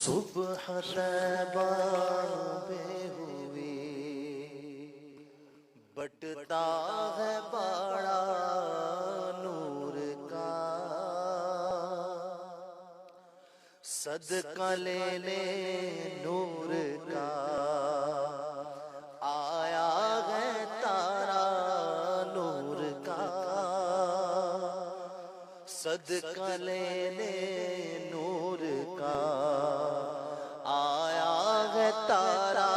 सुबह तैबा में हुई बटता है बड़ा नूर का, सदका ले ले नूर का आया है तारा नूर का, सदका ले ले नूर का आया है तारा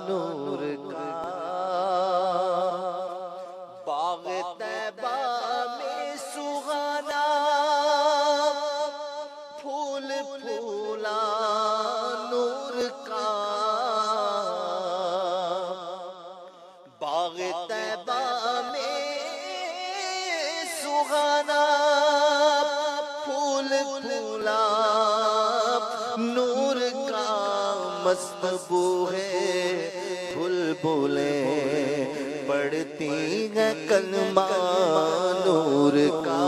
नूर का। बाग तैबा में सुहाना फूल फूला नूर का, बाग तैबा में सुहाना फूल फूला नूर का, मस्त बू है बुलबुले पढ़ती है कलमा नूर का,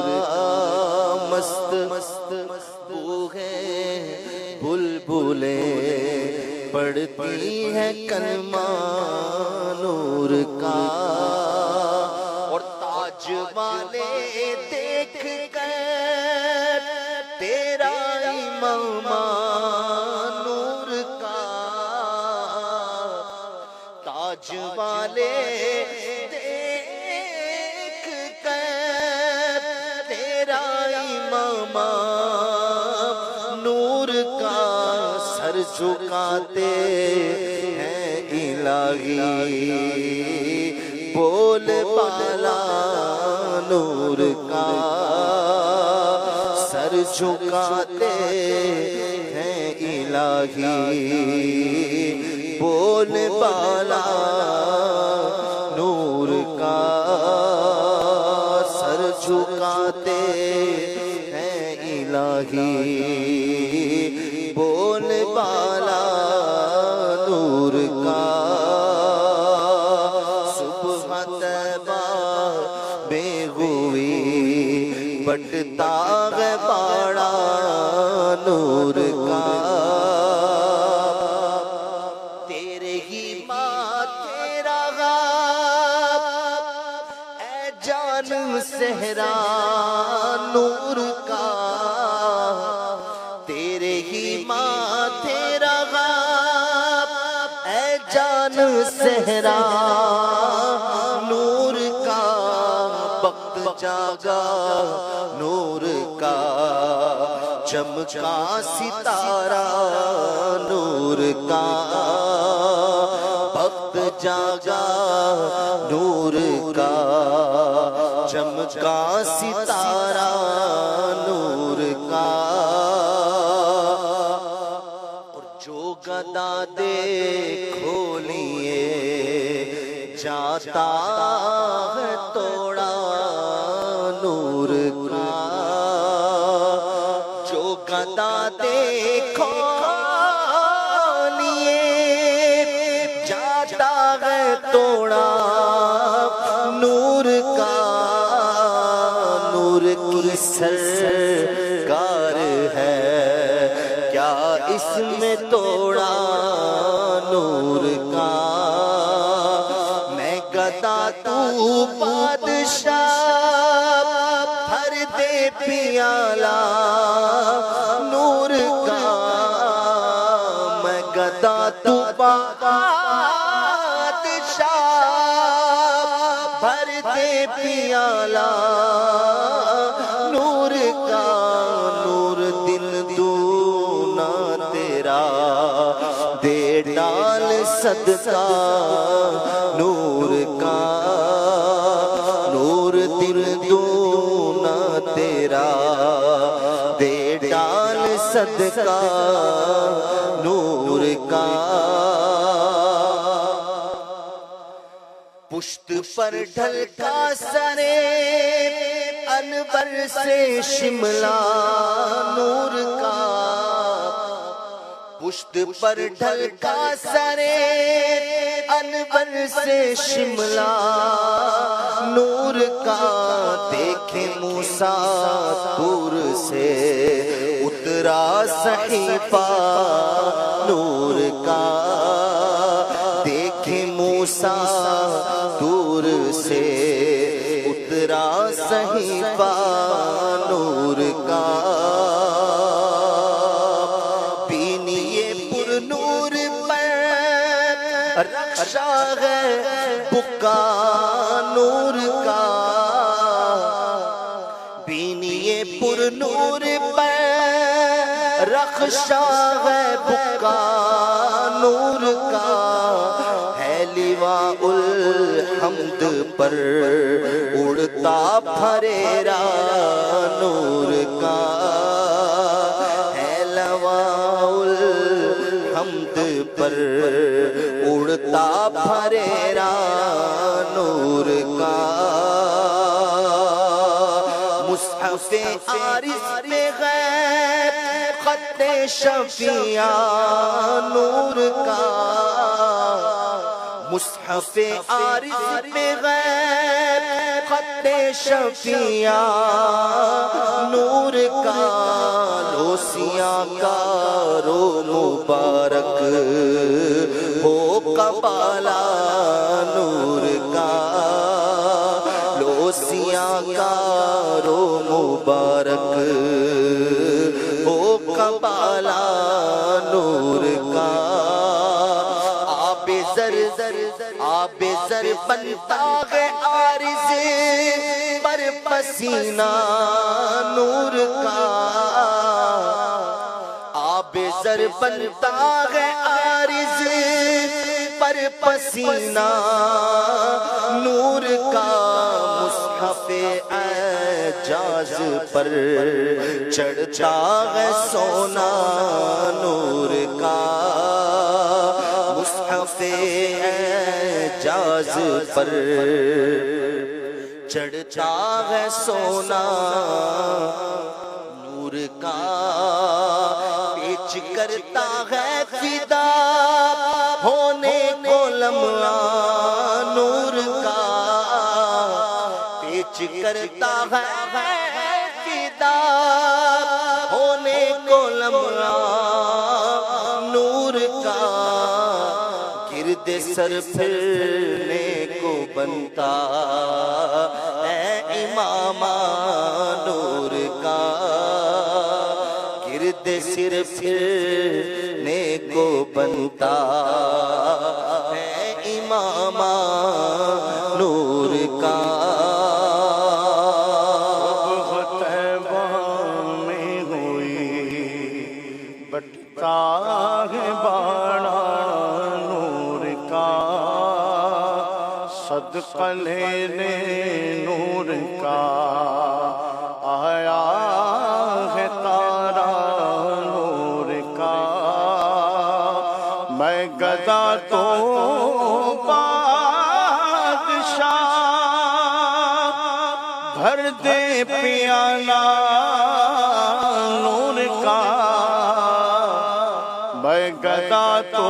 मस्त मस्त बू है बुलबुले पढ़ती है कलमा नूर का। और ताज वाले देख कर तेरा इमाम नूर का, ताज वाले देख कर तेरा इमाम नूर का, सर झुकाते हैं इलाही बोल बाला नूर का, सर झुकाते हैं इलाही बोल बाला नूर का, सर झुकाते हैं इलाही बोल बाला नूर का। सुबह तैबा में हुई बटता है बड़ा नूर का, तेरे ही माथे रहा ऐ जान सहरा नूर का, तेरे ही माथे रहा ऐ जान सहरा नूर का, वक्त जागा नूर का चमका सितारा नूर का, वक्त जागा नूर का चमका सितारा नूर का। और जो गदा देखो लिए जाता है तोड़ा नूर का, जो गदा देखो लिए जाता है तोड़ा नूर का, नूर की सरकार है क्या इसमें तोड़ा नूर का, मैं गदा तू बादशाह भर दे पियाला नूर का, मैं गदा तू बादशाह भर दे पियाला नूर का, नूर दिल दूना तेरा दे डाल सदका नूर का, नूर दिल दूना तेरा दे डाल सदका नूर का। पुश्त पर ढलका सरे अनवर से शिमला नूर का, पुश्त पर ढलका सरे अनवर से शिमला नूर का, देखे मूसा दूर से उतरा सहीफा नूर का, देखे मूसा दूर से, उतरा सहीफा नूर का। बीनिए पुरनूर पर रक्षा है बुका नूर का, बीनिए पुरनूर पर रक्षा है बुका नूर का। है लिवा उल हम्द पर उड़ता फरेरा नूर का, है लिवा उल हम्द पर उड़ता फरेरा नूर का। मुस्हफ़े आरिस में गैब खत्ते शफिया नूर का, मुस्हफ़े आरिस में गैब खत्ते शफिया नूर का। लोसिया का रो मुबारक हो कबाला नूर का, लोसिया का रो मुबारक हो कबाला नूर का। आबे जर बनता है आरिज़ पर पसीना नूर का, आबे जर बनता है आरिज़ पर पसीना नूर का। मुस्हफ़े एजाज पर चढ़ता है सोना नूर का, मुस्हफ़े एजाज पर चढ़ता है सोना नूर का। पेच करता है फिदा होने को लम्हा नूर का, पेच करता है फिदा होने को लम्हा नूर का। गिरदे सर फिरने को बनता है इमामा नूर का, गिरदे सिर फिरने को बनता है इमामा नूर का। में हुई बटता है बाड़ा नूर का, सदका लेने नूर का आया है तारा नूर का। मैं गदा तो बादशाह भर दे पियाला नूर का, मैं गदा तो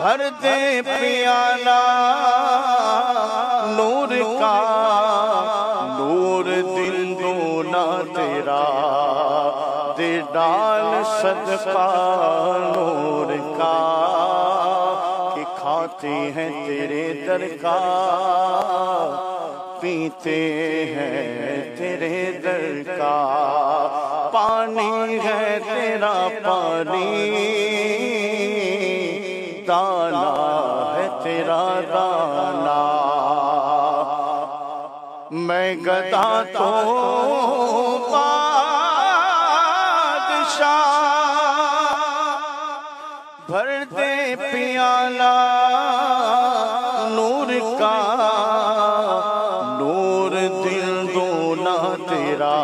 भर दे पियाला नूर का। नूर दिल दूना तेरा दे डाल सदका नूर का, कि खाते हैं तेरे दर का पीते हैं तेरे दर का। पानी है तेरा पानी, दाना है तेरा दाना। मैं गदा तो बादशाह भर दे पियाला नूर का। नूर दिल दोना तेरा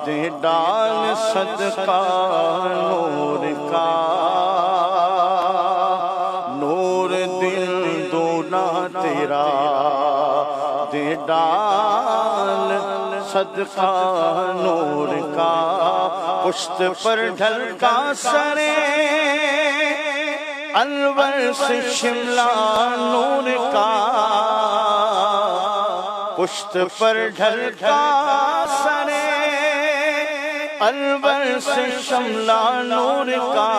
दे डाल सदका नूर का। नूर दिल दोना तेरा दे डाल सदका नूर का। पुश्त पर ढलका सरे अनवर से शिमला नूर का। पुश्त पर ढलका सरे अनवर से शमला नूर का,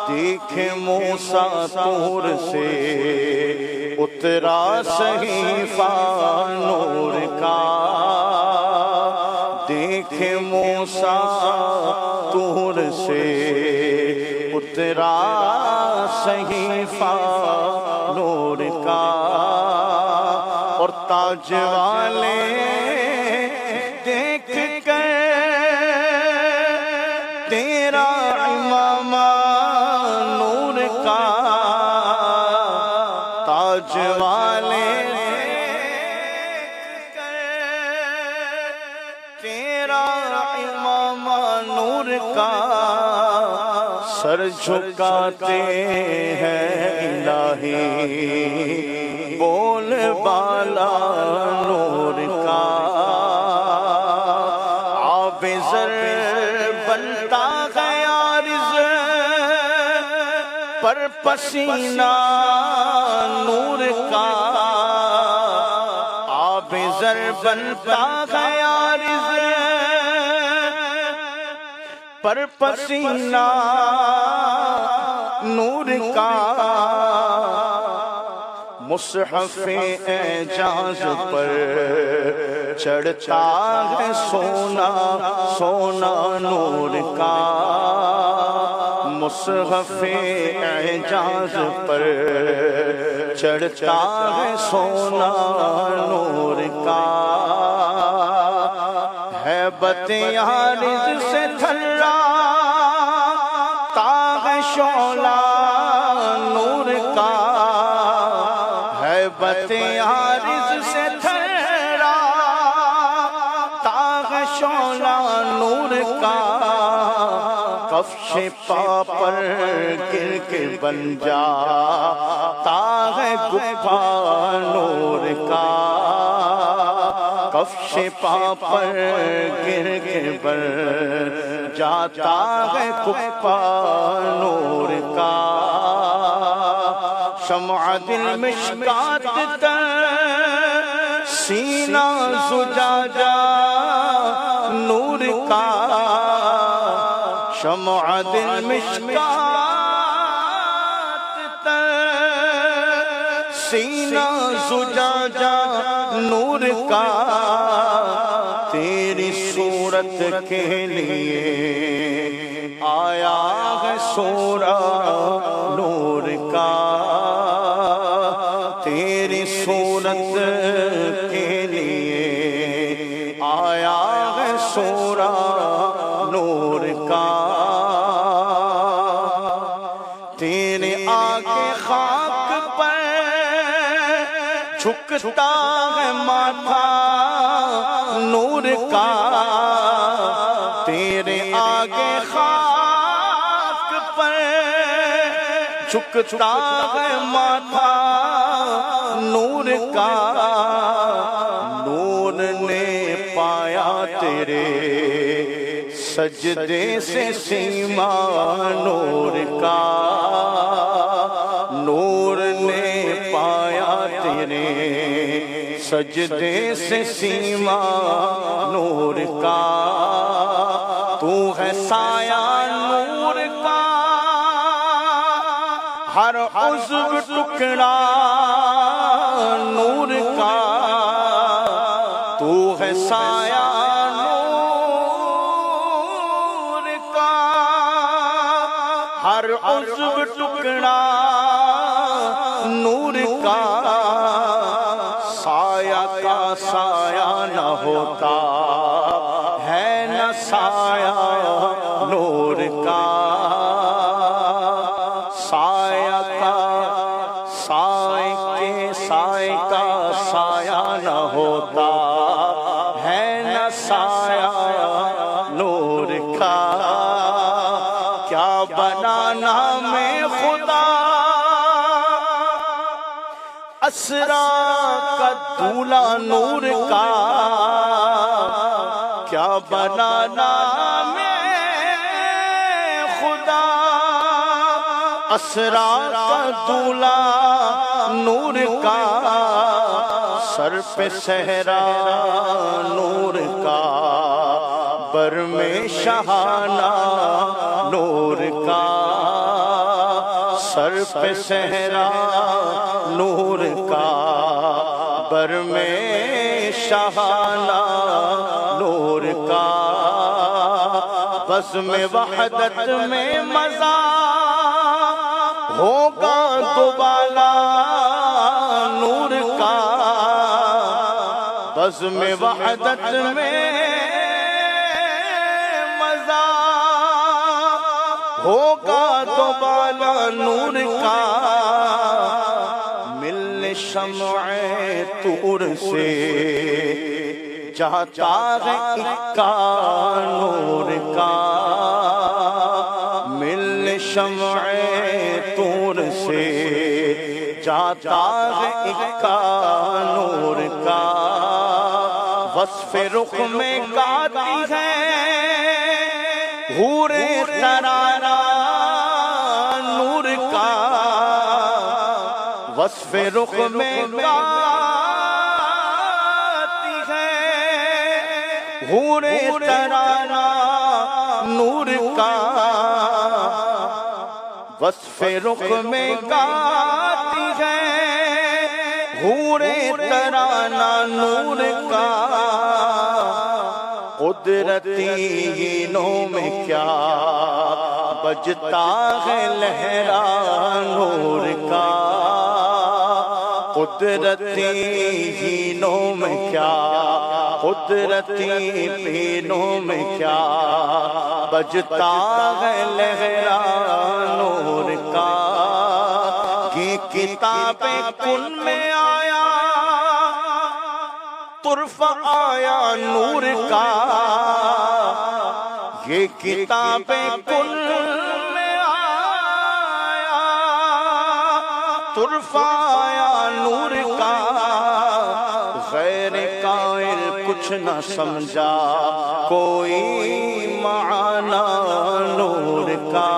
देखे मूसा तूर से उतरा सहीफा नूर का, देखे मूसा तूर से उतरा सहीफा नूर का। और ताज वाले देख कर तेरा इमामा नूर का, ताज वाले देख कर तेरा इमामा नूर का, सर झुकाते हैं इलाही बोल बाला नूर का। आबिज़र बनता गया रिज़ पर पसीना नूर का, आबिज़र बनता गया रिज़ पर पसीना नूर का। मुसहफ़े एजाज़ पर चढ़ता है सोना सोना नूर का, मुसहफ़े एजाज़ पर चढ़ता है सोना नूर का। हैबत यारिज़ से थर्रा ताग़ शोला नूर का, हैबत यारिज़ से थर्रा ताग़ शोला नूर का। कफ़्श पा पर गिर के बन जा ताग़ गुफ़ा नूर का, कफ़्श पा पर गिर के बन जाता है कुफ़ा नूर का। शम्अ दिल मिश्कात तर सीना ज़ुजाजा नूर का, शम्अ दिल मिश्कात तर सीना ज़ुजाजा नूर का। तेरी सूरत के लिए आया है सोरा नूर का, तेरी सूरत के लिए आया है सोरा नूर का। तेरे आगे खाक पर झुकता है माथा नूर का, तेरे आगे खाक पर झुकता है माथा नूर का। नूर ने पाया तेरे सजदे से सीमा नूर का, नूर ने पाया तेरे सजदे से सीमा नूर का। तू है साया नूर का, हर उज़्व टुकड़ा नूर का। तू है साया नूर का, हर उज़्व टुकड़ा नूर का। साया का साया न होता है न साया नूर का, साया का साए के साए का साया न होता है न साया नूर का। क्या बनाना में खुदा असरा का दूल्हा नूर का, क्या बनाना में खुदा असरा का दूल्हा नूर का। सर पे सहरा नूर का, बर में शहाना नूर का, सर पे सहरा नूर का, बर में शहाना नूर का, बस में वहदत में मजा होगा दोबारा नूर का, बस में वहदत में मजा होगा दोबारा नूर का, मिल शम्अ तूर से जाता है इक्का नूर का, मिल शम्अ तूर से जाता है इक्का नूर का, वस्फ़े रुख में गाती है हूरे तराना नूर का, वस्फ़े रुख में गाती है हूरे तराना नूर का, वस्फ़े रुख में गाती है हूरे तराना नूर का, कुदरती हीनों में क्या बजता है लहरा नूर का, कुदरती हीनों में क्या, कुदरती पीनों में क्या बजता है लहरा नूर का, ये किताबें कुन में आया तुर्फ आया नूर का, ये किताबें कुन में आया तुर्फ आया नूर का, गैर कायल कुछ न समझा कोई माना नूर का,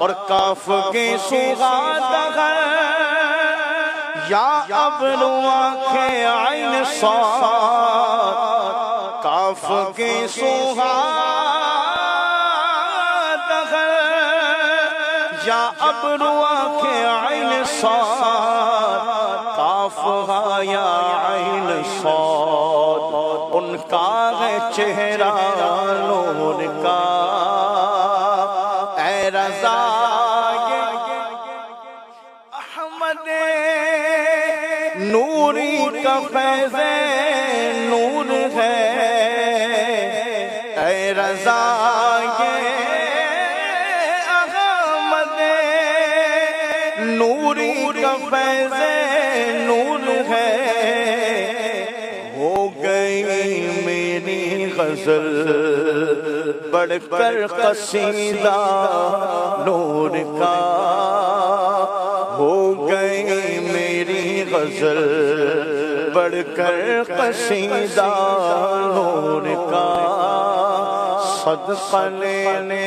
और काफ के सुगात या अब्रू आँखें आइन साथ, काफ के सुगात या अब्रू आँखें आइन साथ, काफ या आइन साथ, उनका है चेहरा नूर का, ऐ रज़ा नूरी का फैज़े नूर है, ऐ रज़ा ये अहमद नूरी का फैज़े नूर है, हो गई मेरी गज़ल बढ़कर कसीदा नूर का, हो गई मेरी गज़ल बढ़कर कसीदा नूर का, सदक़ा लेने